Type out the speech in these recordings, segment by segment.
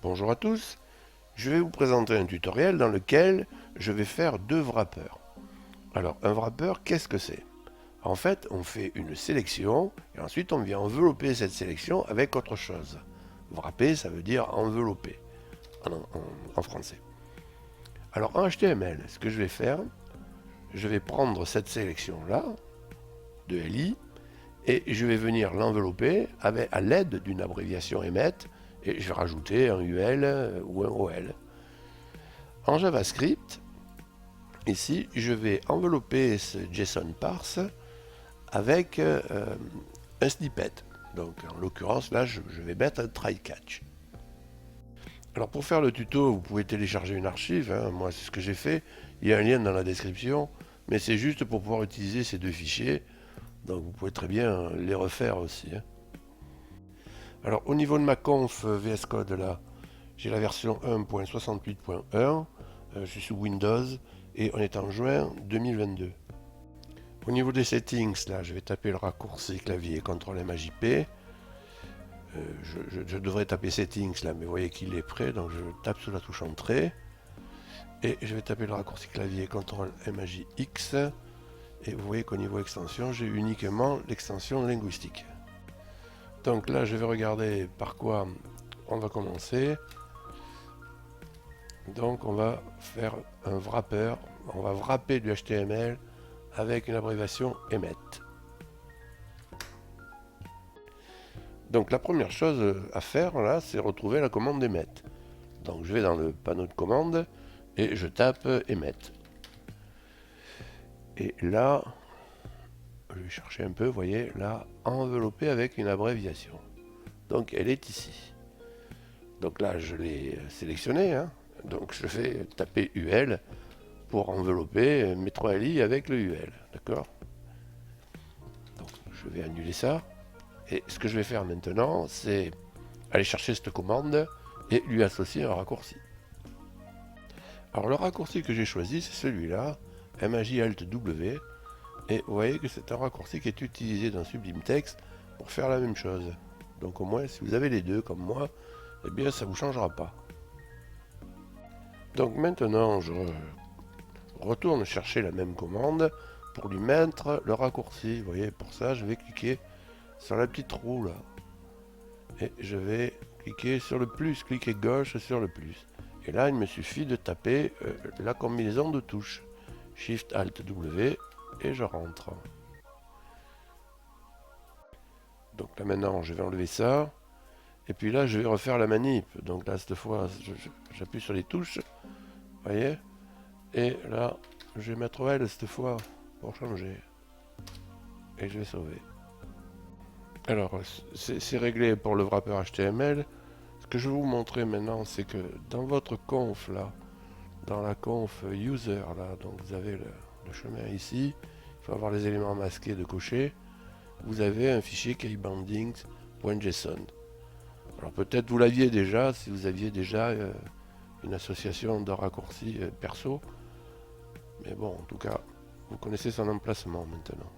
Bonjour à tous, je vais vous présenter un tutoriel dans lequel je vais faire deux wrappers. Alors un wrapper, qu'est-ce que c'est? En fait, on fait une sélection et ensuite on vient envelopper cette sélection avec autre chose. Wrapper, ça veut dire envelopper en français. Alors en HTML, ce que je vais faire, je vais prendre cette sélection-là de LI et je vais venir l'envelopper à l'aide d'une abréviation emmet et je vais rajouter un UL ou un OL. En JavaScript, ici, je vais envelopper ce JSON parse avec un snippet. Donc, en l'occurrence, là, je vais mettre un try catch. Alors, pour faire le tuto, vous pouvez télécharger une archive. Moi, c'est ce que j'ai fait. Il y a un lien dans la description. Mais c'est juste pour pouvoir utiliser ces deux fichiers. Donc, vous pouvez très bien les refaire aussi. Alors, au niveau de ma conf VS Code, là, j'ai la version 1.68.1. Je suis sous Windows et on est en juin 2022. Au niveau des settings, là, je vais taper le raccourci clavier CTRL-MAJP. Je devrais taper settings là, mais vous voyez qu'il est prêt, donc je tape sur la touche entrée. Et je vais taper le raccourci clavier CTRL-MAJX. Et vous voyez qu'au niveau extension, j'ai uniquement l'extension linguistique. Donc là, je vais regarder par quoi on va commencer. Donc on va faire un wrapper, on va wrapper du HTML avec une abréviation emmet. Donc la première chose à faire là, c'est retrouver la commande emmet. Donc je vais dans le panneau de commande et je tape emmet. Et là, je vais chercher un peu, vous voyez, là, enveloppé avec une abréviation. Donc elle est ici. Donc là, je l'ai sélectionné, donc je vais taper UL pour envelopper mes 3 LI avec le UL, d'accord? Donc je vais annuler ça. Et ce que je vais faire maintenant, c'est aller chercher cette commande et lui associer un raccourci. Alors le raccourci que j'ai choisi, c'est celui-là, MAJ-ALT-W, et vous voyez que c'est un raccourci qui est utilisé dans Sublime Text pour faire la même chose. Donc au moins, si vous avez les deux comme moi, eh bien ça ne vous changera pas. Donc maintenant, je retourne chercher la même commande pour lui mettre le raccourci. Vous voyez, pour ça, je vais cliquer sur la petite roue là. Et je vais cliquer sur le plus, cliquer gauche sur le plus. Et là, il me suffit de taper la combinaison de touches. Shift Alt W et je rentre. Donc là maintenant, je vais enlever ça. Et puis là, je vais refaire la manip. Donc là, cette fois, j'appuie sur les touches. Vous voyez? Et là, je vais mettre L cette fois pour changer. Et je vais sauver. Alors, c'est réglé pour le wrapper HTML. Ce que je vais vous montrer maintenant, c'est que dans votre conf, là, dans la conf user, là, donc vous avez le chemin ici, il faut avoir les éléments masqués de cocher, vous avez un fichier keybindings.json. Alors peut-être vous l'aviez déjà, si vous aviez déjà une association de raccourcis perso, mais bon, en tout cas, vous connaissez son emplacement maintenant.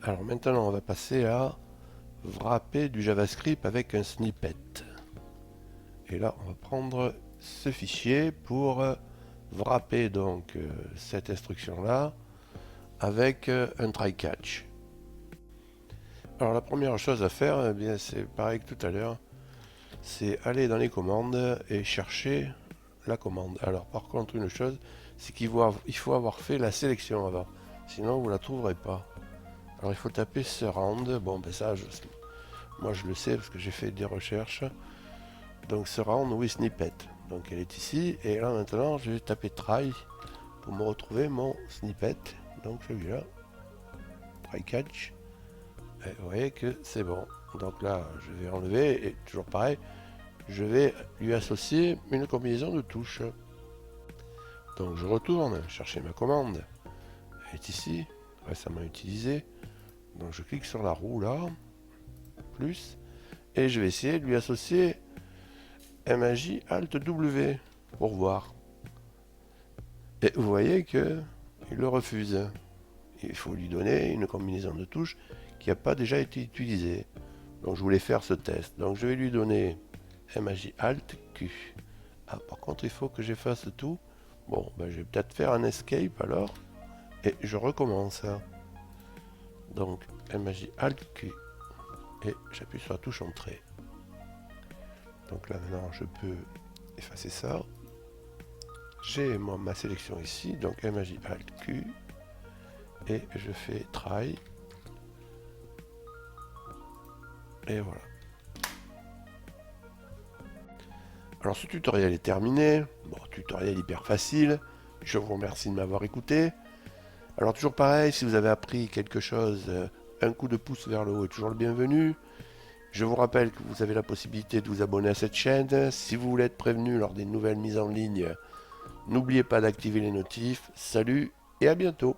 Alors maintenant, on va passer à wrapper du JavaScript avec un snippet. Et là, on va prendre ce fichier pour wrapper donc cette instruction là avec un try catch. Alors la première chose à faire, eh bien c'est pareil que tout à l'heure, c'est aller dans les commandes et chercher la commande. Alors par contre une chose, c'est qu'il faut avoir fait la sélection avant, sinon vous la trouverez pas. Alors il faut taper surround, bon ben ça moi je le sais parce que j'ai fait des recherches. Donc surround with snippet, donc elle est ici, et là maintenant je vais taper try pour me retrouver mon snippet, donc celui-là, try catch, et vous voyez que c'est bon. Donc là je vais enlever, et toujours pareil, je vais lui associer une combinaison de touches. Donc je retourne chercher ma commande, elle est ici, récemment utilisée, donc je clique sur la roue là, plus, et je vais essayer de lui associer MAJ Alt W pour voir. Et vous voyez que il le refuse. Il faut lui donner une combinaison de touches qui n'a pas déjà été utilisée. Donc je voulais faire ce test. Donc je vais lui donner MAJ Alt Q. Ah, par contre, il faut que j'efface tout. Bon, ben, je vais peut-être faire un escape alors. Et je recommence. Donc, MAJ Alt Q. Et j'appuie sur la touche Entrée. Donc là, maintenant, je peux effacer ça. J'ai ma sélection ici. Donc, MAJ Alt Q. Et je fais Try. Et voilà. Alors ce tutoriel est terminé. Bon, tutoriel hyper facile. Je vous remercie de m'avoir écouté. Alors toujours pareil, si vous avez appris quelque chose, un coup de pouce vers le haut est toujours le bienvenu. Je vous rappelle que vous avez la possibilité de vous abonner à cette chaîne. Si vous voulez être prévenu lors des nouvelles mises en ligne, n'oubliez pas d'activer les notifs. Salut et à bientôt.